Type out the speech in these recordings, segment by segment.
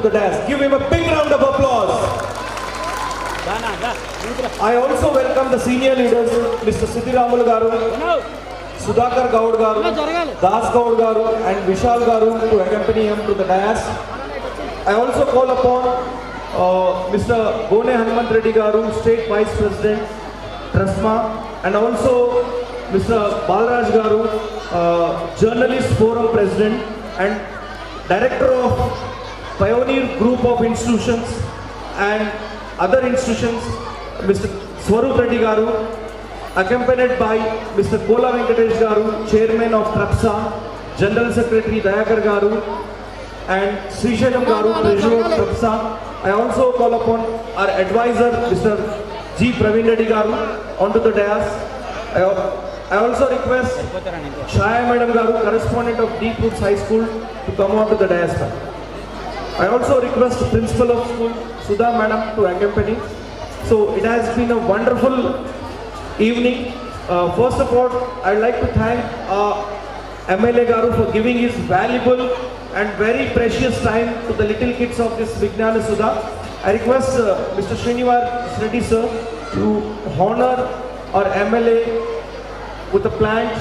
The desk. Give him a big round of applause. I also welcome the senior leaders, Mr. Siddhiramulu Garu, Sudhakar Gaud Garu, Das Gaud Garu, and Vishal Garu to accompany him to the dais. I also call upon Mr. Gone Hanuman Reddy Garu, State Vice President, TRASMA, and also Mr. Balaraj Garu, Journalist Forum President and Director of Pioneer Group of Institutions and other institutions, Mr. Swarup Reddy Garu, accompanied by Mr. Kola Venkatesh Garu, Chairman of TRAPSA, General Secretary Dayakar Garu, and Srishalam Garu, Treasurer of TRAPSA. I also call upon our advisor, Mr. G. Praveen Reddy Garu, onto the dais. I also request Shaya Madam Garu, correspondent of Deep Roots High School, to come onto the dais. I also request the principal of school, Sudha Madam, to accompany. So it has been a wonderful evening. First of all, I would like to thank MLA Garu for giving his valuable and very precious time to the little kids of this Vijnana Sudha. I request Mr. Srinivas Reddy sir to honor our MLA with a plant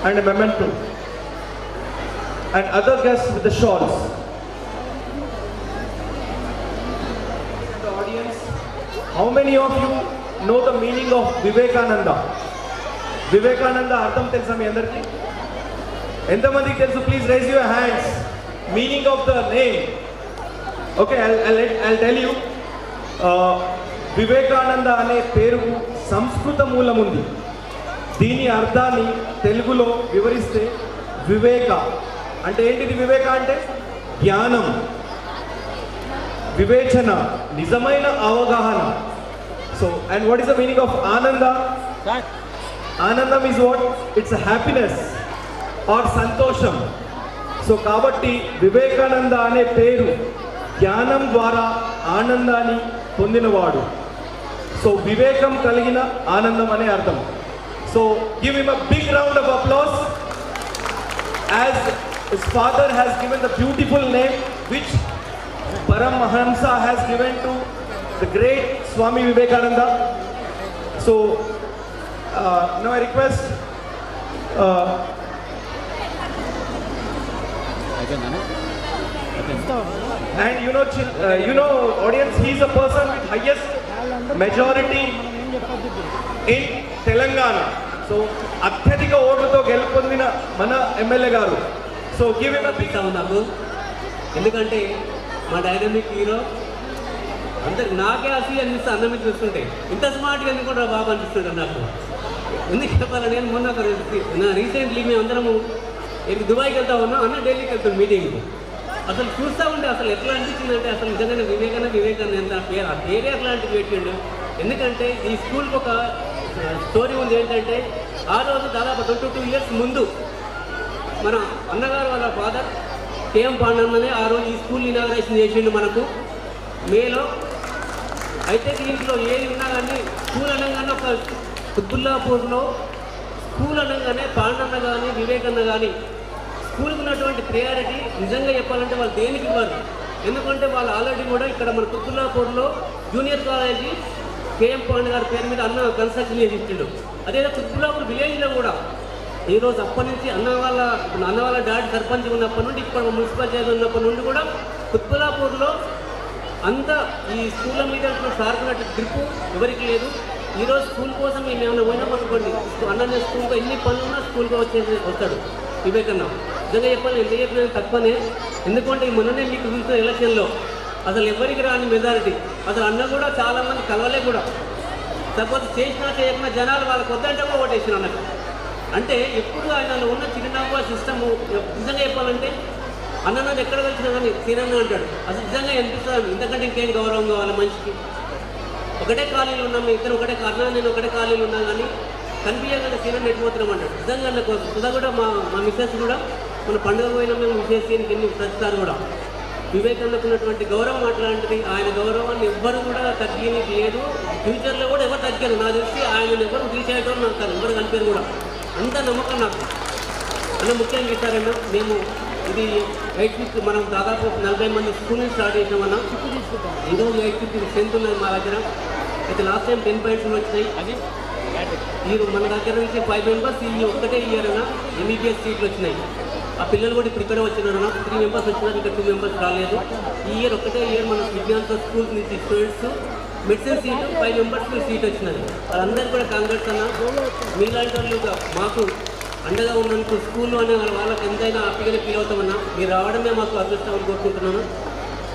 and a memento, and other guests with the shawls. How many of you know the meaning of Vivekananda? Vivekananda అర్థం తెలుసా మీ అందరికీ? ఎంతమందికి తెలుసు? Please raise your hands. Meaning of the name. Okay, I'll tell you. Vivekananda అనే పేరుకు సంస్కృత మూలం ఉంది. దీని అర్థాన్ని తెలుగులో వివరిస్తే వివేక అంటే ఏంటిది? వివేక అంటే జ్ఞానం, వివేచన, నిజమైన అవగాహన. So, and what is the meaning of Ananda? Anandam is what? It's a happiness or సంతోషం. సో కాబట్టి వివేకానంద అనే పేరు జ్ఞానం ద్వారా ఆనందాన్ని పొందినవాడు. సో వివేకం కలిగిన ఆనందం అనే అర్థం. So give him a big round of applause as his father has given the beautiful name which Paramahamsa has given to the great Swami Vivekananda. So now I request and you know audience, he is a person with highest majority in Telangana. So అత్యధిక ఓట్లతో గెలుపొందిన మన MLA గారు. So give him a big నాకు ఎందుకంటే మా dynamic hero అందరికి నాకే అసలు అనిపిస్తే అన్నం మీద చూస్తుంటే ఇంత స్మార్ట్గా ఎందుకుంటారా బాబు అనిపిస్తుంటారు నాకు. ఎందుకు చెప్పాలి, నేను మొన్న రీసెంట్లీ మేము అందరము దుబాయ్కి వెళ్తా ఉన్నాం, అన్న ఢిల్లీకి వెళ్తాం మీటింగ్కి. అసలు చూస్తూ ఉంటే అసలు ఎట్లా అనిపించిందంటే అసలు నిజంగానే వివేకానంద ఎంత ఆ పేరే అట్లాంటివి పెట్టిండు. ఎందుకంటే ఈ స్కూల్కి ఒక స్టోరీ ఉంది. ఏంటంటే ఆ రోజు దాదాపు 22 years ముందు మన అన్నగారు వాళ్ళ ఫాదర్ కేఎం పాండన్ననే ఆ రోజు ఈ స్కూల్ ఇనాగరేషన్ చేసిండు మనకు మేలో. అయితే దీంట్లో ఏది ఉన్నా కానీ స్కూల్ అనగానే ఒక కుత్బుల్లాపూర్లో స్కూల్ అనగానే పాండన్న కానీ వివేకన్న కానీ స్కూల్కి ఉన్నటువంటి ప్రయారిటీ నిజంగా చెప్పాలంటే వాళ్ళు దేనికి ఇవ్వరు. ఎందుకంటే వాళ్ళు ఆల్రెడీ కూడా ఇక్కడ మన కుత్బుల్లాపూర్లో జూనియర్ కాలేజీ కేఎం పాండ్ గారి పేరు మీద అన్న కన్స్ట్రక్షన్ చేసి ఇచ్చిండు. అదే కుత్బుల్లాపూర్ విలేజ్లో కూడా ఈరోజు అప్పటి నుంచి అన్న వాళ్ళ డాడీ సర్పంచ్ ఉన్నప్పటి నుండి ఇప్పుడు మున్సిపల్ చైర్మన్ ఉన్నప్పటి నుండి కూడా కుత్బుల్లాపూర్లో అంతా ఈ స్కూళ్ళ మీద సారుకున్నట్టు గ్రిప్పు ఎవరికి లేదు. ఈరోజు స్కూల్ కోసం మేము ఏమైనా పోయినాం అనుకోండి, అన్న స్కూల్తో ఎన్ని పనులున్నా స్కూల్కి వస్తాడు వివేకన్న. నిజంగా చెప్పాలి, ఎంత చెప్పినా తక్కువనే. ఎందుకంటే మొన్ననే మీకు చూసిన ఎలక్షన్లో అసలు ఎవరికి రాని మెజారిటీ. అసలు అన్న కూడా చాలామంది కలవలే కూడా. కాకపోతే చేసినా చేయకుండా జనాలు వాళ్ళకి వద్దంటే కూడా ఓటేసిన అన్నట్టు. అంటే ఎప్పుడు ఆయనలో ఉన్న చిరునవ్వు సిస్టము నిజంగా చెప్పాలంటే అన్న నన్ను ఎక్కడ కలిసినా కానీ సీనన్న అంటాడు. అసలు నిజంగా అనిపిస్తుంది ఇంతకంటే ఇంకేం గౌరవం కావాలి మనిషికి. ఒకటే కాలనీలు ఉన్నాము, ఇద్దరు ఒకటే అన్న నేను ఒకటే కాలనీలు ఉన్నా కానీ కనిపించగానే సీనన్న ఎట్టిపోతున్నాం అంటాడు. నిజంగా అన్న కోసం సుధా కూడా మా మిస్సెస్ కూడా మన పండుగ పోయినా మేము విశేష ఎన్ని ప్రతిసారి కూడా వివేకానందకు ఉన్నటువంటి గౌరవం అట్లాంటిది. ఆయన గౌరవాన్ని ఎవ్వరు కూడా తగ్గేది లేదు, ఫ్యూచర్లో కూడా ఎవరు తగ్గారు. నాకు తెలిసి ఆయన ఎవరు తీసేయడం నాకు ఎవరు కనిపారు కూడా. అంత నమ్మకం నాకు అన్న. ముఖ్యంగా ఇస్తారన్నా మేము ఇది 850 మనం దాదాపు 40 మంది స్కూల్ నుంచి స్టార్ట్ చేసామన్నా. ఈరోజు 850 స్ట్రెంత్ ఉన్నది మా దగ్గర. అయితే లాస్ట్ టైం 10 పాయింట్స్ వచ్చినాయి. మన దగ్గర నుంచి 5 మెంబర్స్ ఈ ఒక్కటే ఇయర్ అన్న ఎంబీబీఎస్ సీట్లు వచ్చినాయి. ఆ పిల్లలు కూడా ఇప్పుడు ఇక్కడే వచ్చినారన్న. 3 మెంబర్స్ వచ్చినారు, ఇంకా 2 మెంబర్స్ రాలేదు. ఈ ఇయర్ ఒక్కటే ఇయర్ మన విజ్ఞాన స్కూల్స్ నుంచి స్టూడెంట్స్ మెడిసిన్ సీటు 5 మెంబర్స్కి సీట్ వచ్చినది. వాళ్ళందరికీ కూడా కాంగ్రెస్ అన్న. మీలాంటి వాళ్ళు మాకు అండగా ఉన్నందుకు స్కూల్లో అనే వాళ్ళకి ఎంతైనా హ్యాపీగానే ఫీల్ అవుతామన్నా. మీరు రావడమే మాకు అదృష్టం అని కోరుకుంటున్నాను.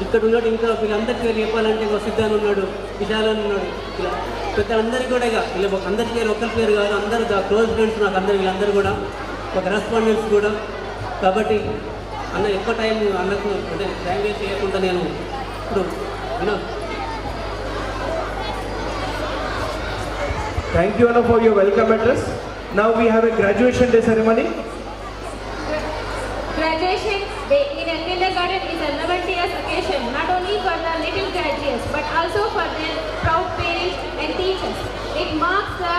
ఇక్కడ ఉన్నాడు ఇంకా వీళ్ళందరికీ చెప్పాలంటే సిద్ధాన్ని ఉన్నాడు, విశాలని ఉన్నాడు, ఇలా పెద్దలందరికీ కూడా ఇలా అందరి పేరు ఒకరి పేరు కాదు, అందరు క్లోజ్ ఫ్రెండ్స్ నాకు అందరు వీళ్ళందరూ కూడా ఒక రెస్పాండెంట్స్ కూడా. కాబట్టి అన్న ఎక్కువ టైం అన్నకు అంటే టైం వేస్ట్ చేయకుండా నేను ఇప్పుడు Thank you, Anna, for your welcome address. Now we have a graduation day ceremony. Graduation day in a kindergarten is a 11th occasion not only for the little graduates but also for their proud parents and teachers. It marks the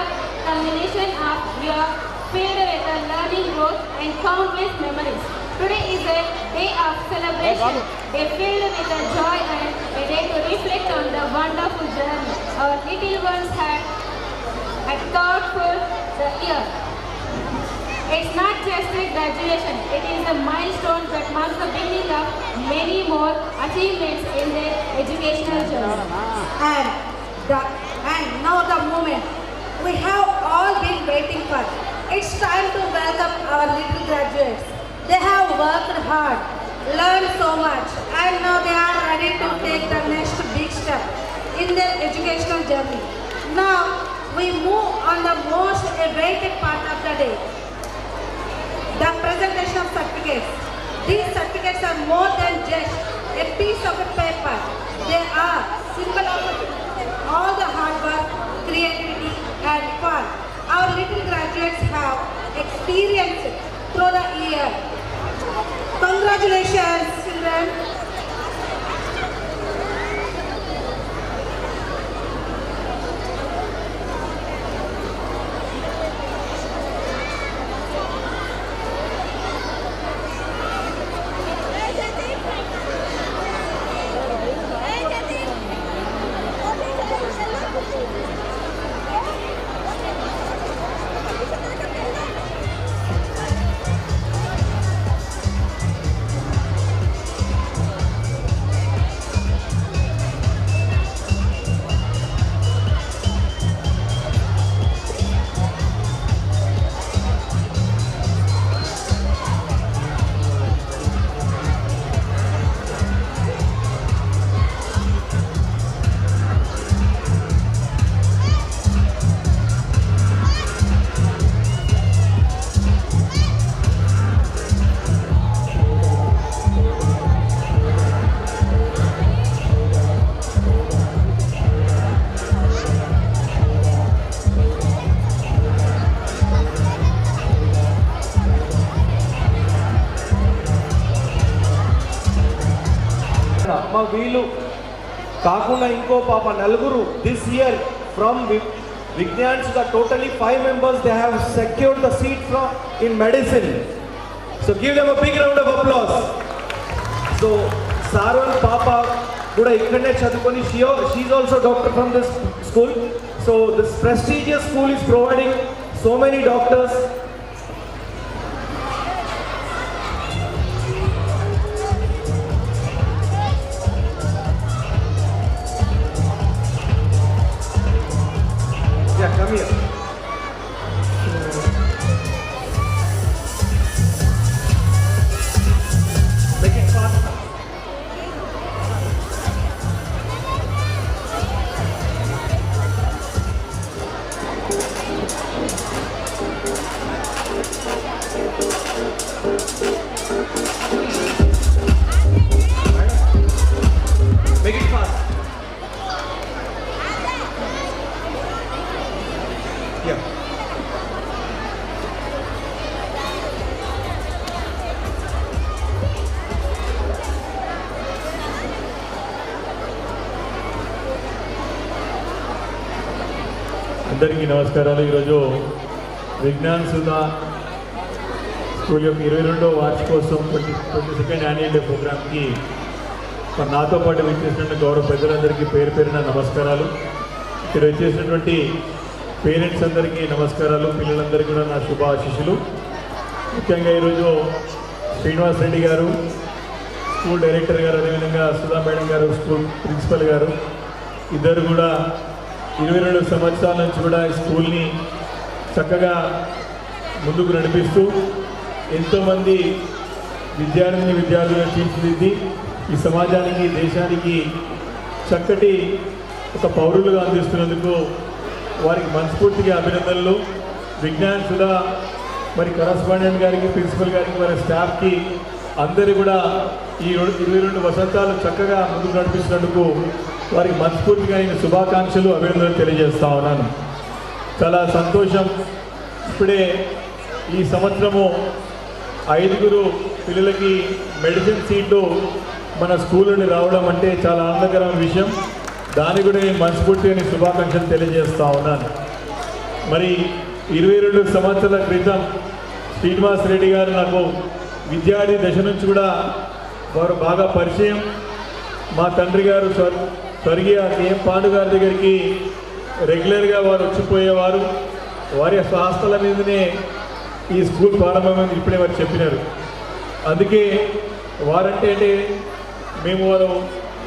culmination of your filled with the learning growth and countless memories. Today is a day of celebration, a filled with the joy and a day to reflect on the wonderful journey our little ones had thoughtful the year. It's not just a graduation, it is a milestone that marks the beginning of many more achievements in their educational journey. And now the moment we have all been waiting for. It's time to welcome our little graduates. They have worked hard, learned so much, and now they are ready to take the next big step in their educational journey. Now we move on the most awaited part of the day, the presentation of certificates. These certificates are more than just a piece of paper. They are symbol of all the hard work, creativity and fun our little graduates have experienced through the year. Congratulations, children. మా వీళ్ళు కాకుండా ఇంకో పాప నలుగురు this year from Vignan Sudha totally 5 members they have secured the seat from in medicine. So give them a big round of applause. So Sarwan Papa kuda ikkadne chadukoni she is also doctor from this school. So this prestigious school is providing so many doctors. Yeah, come here. Make it fast. Make it fast. Yeah. అందరికీ నమస్కారాలు. ఈరోజు Vignan Sudha school యొక్క 22వ వార్షికోత్సవం 22nd annual day ప్రోగ్రామ్కి మరి నాతో పాటు వచ్చేసినటువంటి గౌరవ పెద్దలందరికీ పేరు పేరున నమస్కారాలు. ఇక్కడ వచ్చేసినటువంటి పేరెంట్స్ అందరికీ నమస్కారాలు, పిల్లలందరికీ కూడా నా శుభాశీస్సులు. ముఖ్యంగా ఈరోజు శ్రీనివాస్ రెడ్డి గారు స్కూల్ డైరెక్టర్ గారు, అదేవిధంగా సుధా మేడం గారు స్కూల్ ప్రిన్సిపల్ గారు ఇద్దరు కూడా 22 సంవత్సరాల నుంచి కూడా ఈ స్కూల్ని చక్కగా ముందుకు నడిపిస్తూ ఎంతోమంది విద్యార్థులను తీర్చిదిద్ది ఈ సమాజానికి, దేశానికి చక్కటి ఒక పౌరులుగా అందిస్తున్నందుకు వారికి మనస్ఫూర్తిగా అభినందనలు. విజ్ఞాన్ సుధా మరి కరస్పాండెంట్ గారికి, ప్రిన్సిపల్ గారికి, వారి స్టాఫ్కి అందరూ కూడా ఈ 22 వసంతాలు చక్కగా ముందుకు నడిపిస్తున్నందుకు వారికి మనస్ఫూర్తిగా నేను శుభాకాంక్షలు, అభినందనలు తెలియజేస్తా ఉన్నాను. చాలా సంతోషం. ఇప్పుడే ఈ సంవత్సరము 5 పిల్లలకి మెడిసిన్ సీట్లు మన స్కూల్ నుండి రావడం అంటే చాలా ఆనందకరమైన విషయం. దానికి కూడా నేను మనస్ఫూర్తిగా నేను శుభాకాంక్షలు తెలియజేస్తా ఉన్నాను. మరి 22 సంవత్సరాల క్రితం శ్రీనివాస్ రెడ్డి గారు నాకు విద్యార్థి దశ నుంచి కూడా వారు బాగా పరిచయం. మా తండ్రి గారు స్వర్గీయ కేఎం పాండు గారి దగ్గరికి రెగ్యులర్గా వారు వచ్చిపోయేవారు. వారి స్వాస్థల మీదనే ఈ స్కూల్ ప్రారంభమైంది, ఇప్పుడే వారు చెప్పినారు. అందుకే వారంటే మేము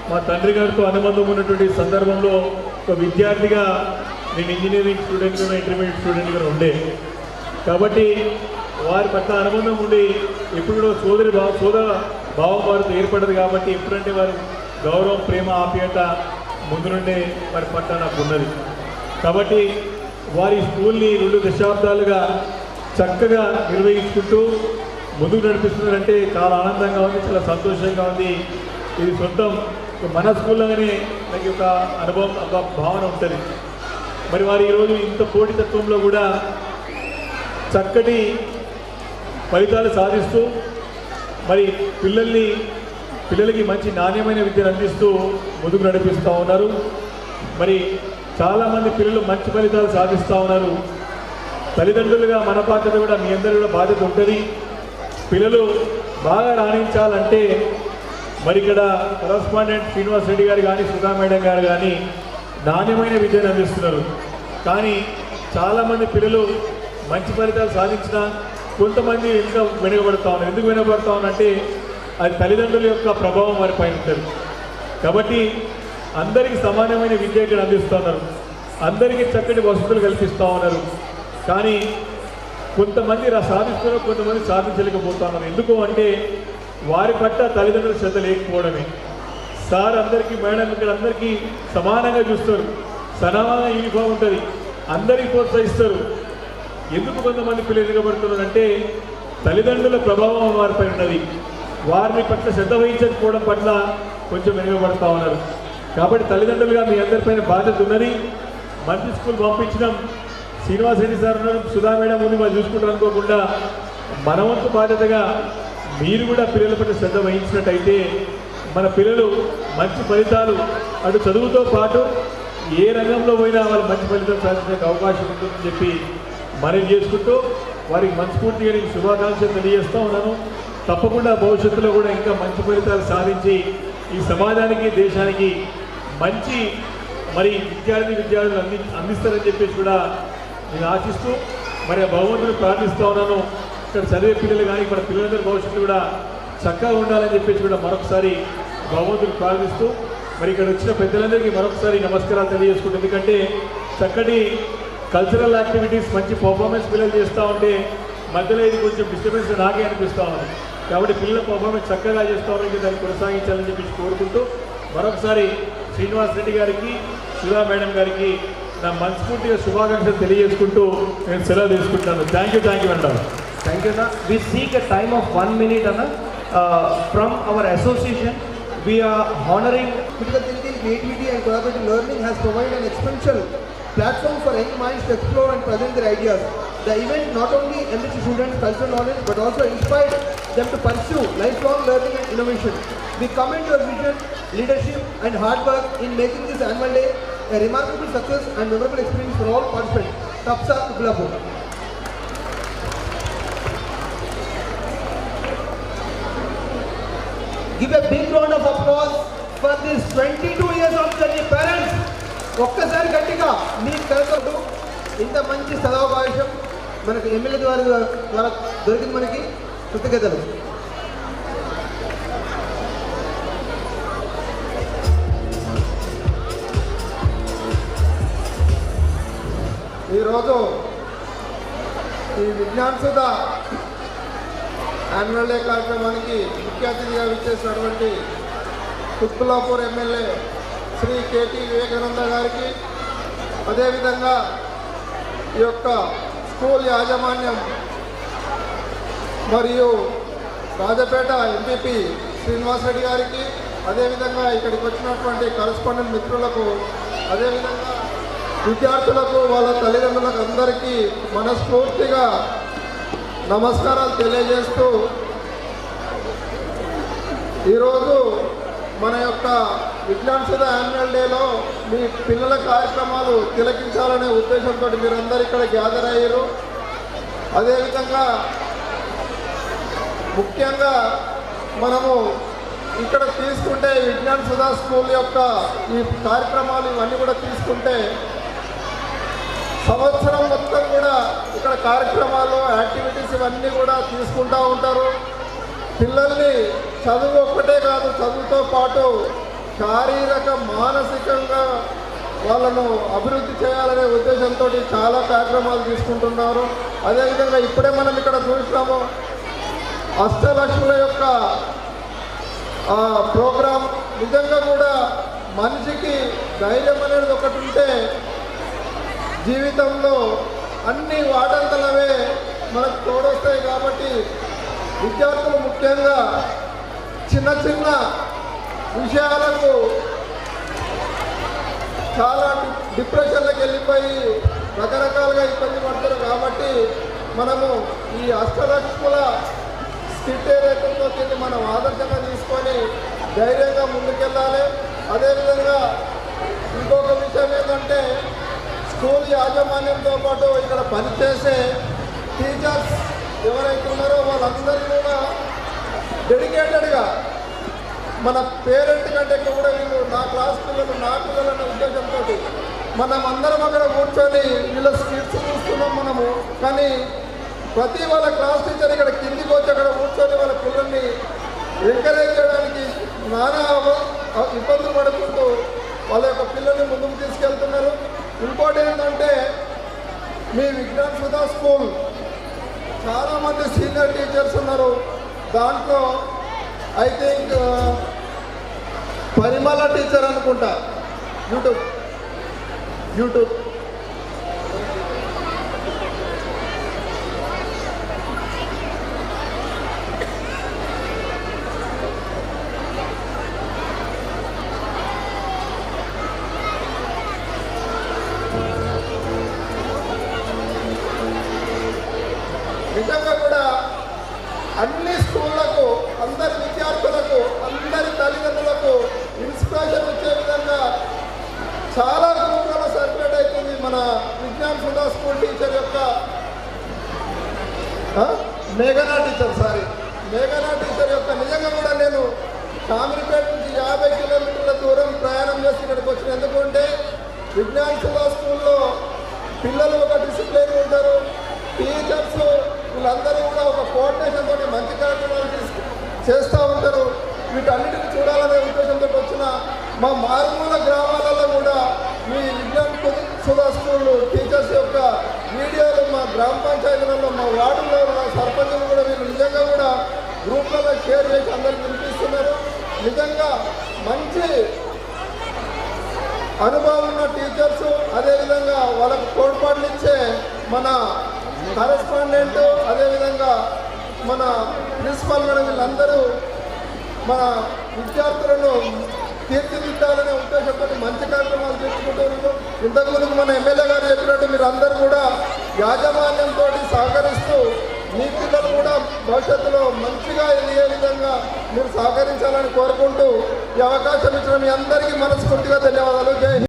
మా తండ్రి గారితో అనుబంధం ఉన్నటువంటి సందర్భంలో ఒక విద్యార్థిగా నేను ఇంజనీరింగ్ స్టూడెంట్గా, ఇంటర్మీడియట్ స్టూడెంట్గా ఉండే కాబట్టి వారి పట్ల అనుబంధం ఉండి ఎప్పుడు సోదర భావం వారితో ఏర్పడదు. కాబట్టి ఎప్పుడంటే వారి గౌరవం, ప్రేమ, ఆప్యాయత ముందు నుండే వారి పట్ల నాకు ఉన్నది. కాబట్టి వారి స్కూల్ని 2 దశాబ్దాలుగా చక్కగా నిర్వహించుకుంటూ ముందుకు నడిపిస్తున్నారంటే చాలా ఆనందంగా ఉంది, చాలా సంతోషంగా ఉంది. ఇది సొంతం మన స్కూల్లోనే నాకు ఒక అనుభవం, ఒక భావన ఉంటుంది. మరి వారు ఈరోజు ఇంత పోటీతత్వంలో కూడా చక్కటి ఫలితాలు సాధిస్తూ మరి పిల్లలకి మంచి నాణ్యమైన విద్యను అందిస్తూ ముందుకు నడిపిస్తూ ఉన్నారు. మరి చాలామంది పిల్లలు మంచి ఫలితాలు సాధిస్తూ ఉన్నారు. తల్లిదండ్రులుగా మన బాధ్యత కూడా, మీ అందరూ కూడా బాధ్యత ఉంటుంది. పిల్లలు బాగా రాణించాలంటే మరి ఇక్కడ కరస్పాండెంట్ శ్రీనివాస్ రెడ్డి గారు కానీ, సుధా మేడం గారు కానీ నాణ్యమైన విద్యను అందిస్తున్నారు. కానీ చాలామంది పిల్లలు మంచి ఫలితాలు సాధించినా కొంతమంది ఇంకా వెనుకబడుతూ ఉన్నారు. ఎందుకు వెనుకబడుతూ ఉన్నారంటే అది తల్లిదండ్రుల యొక్క ప్రభావం వారిపైన ఉంటుంది. కాబట్టి అందరికీ సమానమైన విద్య ఇక్కడ అందిస్తున్నారు, అందరికీ చక్కటి వసతులు కల్పిస్తూ ఉన్నారు. కానీ కొంతమంది సాధిస్తున్నారు, కొంతమంది సాధించలేకపోతున్నారు. ఎందుకు అంటే వారి పట్ల తల్లిదండ్రుల శ్రద్ధ లేకపోవడమే. సార్ అందరికీ, మేడం ఇక్కడ అందరికీ సమానంగా చూస్తారు, సమానంగా యూనిఫామ్ ఉంటుంది, అందరికీ ప్రోత్సహిస్తారు. ఎందుకు కొంతమంది పిల్లలు ఎదుగబడుతున్నారు అంటే తల్లిదండ్రుల ప్రభావం వారిపై ఉన్నది. వారిని పట్ల శ్రద్ధ వహించకపోవడం పట్ల కొంచెం వెనుకబడుతూ ఉన్నారు. కాబట్టి తల్లిదండ్రులుగా మీ అందరిపైన బాధ్యత ఉన్నది. మంచి స్కూల్ పంపించడం, శ్రీనివాస్ రెడ్డి సార్ ఉన్నారు, సుధా మేడం ఉంది, వాళ్ళు చూసుకుంటారు అనుకోకుండా మన వంతు బాధ్యతగా మీరు కూడా పిల్లల పట్ల శ్రద్ధ వహించినట్టయితే మన పిల్లలు మంచి ఫలితాలు, అటు చదువుతో పాటు ఏ రంగంలో పోయినా వాళ్ళు మంచి ఫలితాలు సాధించే అవకాశం ఉంటుందని చెప్పి మనవి చేసుకుంటూ వారికి మనస్ఫూర్తిగా నేను శుభాకాంక్షలు తెలియజేస్తూ ఉన్నాను. తప్పకుండా భవిష్యత్తులో కూడా ఇంకా మంచి ఫలితాలు సాధించి ఈ సమాజానికి, దేశానికి మంచి మరి విద్యార్థులు అందిస్తారని చెప్పేసి కూడా నేను ఆశిస్తూ మరి ఆ భగవంతుని ప్రార్థిస్తూ ఉన్నాను. ఇక్కడ చదివే పిల్లలు కానీ మన పిల్లలందరి భవిష్యత్తు కూడా చక్కగా ఉండాలని చెప్పేసి కూడా మరొకసారి భగవంతుని ప్రార్థిస్తూ మరి ఇక్కడ వచ్చిన పెద్దలందరికీ మరొకసారి నమస్కారాలు తెలియజేసుకుంటాం. ఎందుకంటే చక్కటి కల్చరల్ యాక్టివిటీస్, మంచి పర్ఫార్మెన్స్ పిల్లలు చేస్తూ ఉంటే మధ్యలో ఇది కొంచెం డిస్టర్బెన్స్ నాకే అనిపిస్తూ ఉంది. కాబట్టి పిల్లల పర్ఫార్మెన్స్ చక్కగా చేస్తూ ఉంటే దాన్ని కొనసాగించాలని చెప్పేసి కోరుకుంటూ మరొకసారి శ్రీనివాస్ రెడ్డి గారికి, సుధా మేడం గారికి నా మనస్ఫూర్తిగా శుభాకాంక్షలు తెలియజేసుకుంటూ నేను సెలవు తీసుకుంటాను. Thank you madam. Thank you, Anna. We seek a time of 1 minute, Anna. From our association, we are honoring. Critical thinking, creativity and collaborative learning has provided an exponential platform for young minds to explore and present their ideas. The event not only enriched students' cultural knowledge but also inspired them to pursue lifelong learning and innovation. We commend your vision, leadership and hard work in making this annual day a remarkable success and memorable experience for all participants. Tapsa Gulabur. Give a big round of applause for this 22 years of journey. Parents, ఒక్కసారి గట్టిగా మీకు కలగదు ఇంత మంచి సదావకాశం మనకు MLA ద్వారా దొరికింది. మనకి కృతజ్ఞతలు. ఈరోజు ఈ విజ్ఞాన్ సుధ యాన్యువల్ డే కార్యక్రమానికి ముఖ్య అతిథిగా విచ్చేసినటువంటి కుత్బుల్లాపూర్ ఎమ్మెల్యే శ్రీ కేటీ వివేకానంద గారికి, అదేవిధంగా ఈ యొక్క స్కూల్ యాజమాన్యం మరియు రాజపేట ఎంపీపీ శ్రీనివాసరెడ్డి గారికి, అదేవిధంగా ఇక్కడికి వచ్చినటువంటి కరస్పాండెంట్ మిత్రులకు, అదేవిధంగా విద్యార్థులకు, వాళ్ళ తల్లిదండ్రులకు అందరికీ మనస్ఫూర్తిగా నమస్కారాలు తెలియజేస్తూ, ఈరోజు మన యొక్క విజ్ఞాన్ సుధ యాన్యువల్ డేలో మీ పిల్లల కార్యక్రమాలు తిలకించాలనే ఉద్దేశంతో మీరందరూ ఇక్కడ గ్యాదర్ అయ్యారు. అదేవిధంగా ముఖ్యంగా మనము ఇక్కడ తీసుకుంటే విజ్ఞాన్ సుధా స్కూల్ యొక్క ఈ కార్యక్రమాలు ఇవన్నీ కూడా తీసుకుంటే సంవత్సరం మొత్తం కూడా ఇక్కడ కార్యక్రమాలు యాక్టివిటీస్ ఇవన్నీ కూడా తీసుకుంటూ ఉంటారు. పిల్లల్ని చదువు ఒక్కటే కాదు, చదువుతో పాటు శారీరక మానసికంగా వాళ్ళను అభివృద్ధి చేయాలనే ఉద్దేశంతో చాలా కార్యక్రమాలు తీసుకుంటున్నారు. అదేవిధంగా ఇప్పుడే మనం ఇక్కడ చూసినాము అష్టలక్ష్ముల యొక్క ప్రోగ్రాం. నిజంగా కూడా మనిషికి ధైర్యం అనేది ఒకటి ఉంటే జీవితంలో అన్ని వాటంతలవే మనకు తోడొస్తాయి. కాబట్టి విద్యార్థులు ముఖ్యంగా చిన్న చిన్న విషయాలకు చాలా డిప్రెషన్లకు వెళ్ళిపోయి రకరకాలుగా ఇబ్బంది పడతారు. కాబట్టి మనము ఈ అష్టలక్ష్ముల స్కిట్ ఏదైతుందో దీన్ని మనం ఆదర్శంగా తీసుకొని ధైర్యంగా ముందుకెళ్ళాలి. అదేవిధంగా ఇంకొక విషయం ఏంటంటే స్కూల్ యాజమాన్యంతో పాటు ఇక్కడ పనిచేసే టీచర్స్ ఎవరైతే ఉన్నారో వాళ్ళందరూ కూడా డెడికేటెడ్గా మన పేరెంట్ కంటే కూడా వీళ్ళు నా క్లాస్ పిల్లలు నా పిల్లలు అనే ఉద్దేశంతో మనం అందరం అక్కడ కూర్చొని వీళ్ళ స్కిట్స్ చూస్తున్నాం మనము. కానీ ప్రతి వాళ్ళ క్లాస్ టీచర్ ఇక్కడ కిందికి వచ్చి అక్కడ కూర్చొని వాళ్ళ పిల్లల్ని ఎంకరేజ్ చేయడానికి నానా ఇబ్బందులు పడుకుంటూ వాళ్ళ యొక్క పిల్లల్ని ముందుకు తీసుకెళ్తున్నారు. ఇంకోటి ఏంటంటే మీ విజ్ఞాన్ సుధా స్కూల్ చాలామంది సీనియర్ టీచర్స్ ఉన్నారు. దాంట్లో ఐ థింక్ పరిమళ టీచర్ అనుకుంటా యూట్యూబ్ నిజంగా కూడా అన్ని స్కూళ్లకు, అందరి విద్యార్థులకు, అందరి తల్లిదండ్రులకు ఇన్స్పిరేషన్ వచ్చే విధంగా చాలా గ్రూపులలో సర్క్యులేట్ అవుతుంది మన విజ్ఞాన్ సుధా స్కూల్ టీచర్ యొక్క మేఘనా టీచర్ యొక్క నిజంగా కూడా నేను కామిరిపేట నుంచి 50 కిలోమీటర్ల దూరం ప్రయాణం చేసి ఇక్కడికి వచ్చిన. ఎందుకంటే విజ్ఞాన్ సుధా స్కూల్లో పిల్లలు ఒక డిసిప్లిన్ ఉంటారు, టీచర్స్ వీళ్ళందరూ కూడా ఒక కోఆర్డినేషన్ తోటి మంచి కార్యక్రమాలు చేస్తూ ఉంటారు. వీటన్నిటిని చూడాలనే ఉద్దేశంతో వచ్చిన మా మారుమూల గ్రామాలలో కూడా మీ విజ్ఞాన్ సుధా స్కూల్ టీచర్స్ యొక్క వీడియోలు మా గ్రామ పంచాయతీలలో, మా వార్డులో ఉన్న సర్పంచులు కూడా వీళ్ళు నిజంగా కూడా గ్రూప్లలో షేర్ చేసి అందరికి వినిపిస్తున్నారు. నిజంగా మంచి అనుభవం ఉన్న టీచర్స్, అదేవిధంగా వాళ్ళకు తోడ్పాట్లు ఇచ్చే మన కరెస్పాండెంట్, అదేవిధంగా మన ప్రిన్సిపల్ మేడం వీళ్ళందరూ మన విద్యార్థులను తీర్చిదిద్దాలనే ఉద్దేశంతో మంచి కార్యక్రమాలు తీసుకుంటున్నారు. ఇంతకుముందు మన ఎమ్మెల్యే గారు చెప్పినట్టు మీరు అందరూ కూడా యాజమాన్యంతో సహకరిస్తూ మీ పిల్లలు కూడా భవిష్యత్తులో మంచిగా ఎదిగే విధంగా మీరు సహకరించాలని కోరుకుంటూ ఈ అవకాశం ఇచ్చిన మీ అందరికీ మనస్ఫూర్తిగా ధన్యవాదాలు. జై హింద్.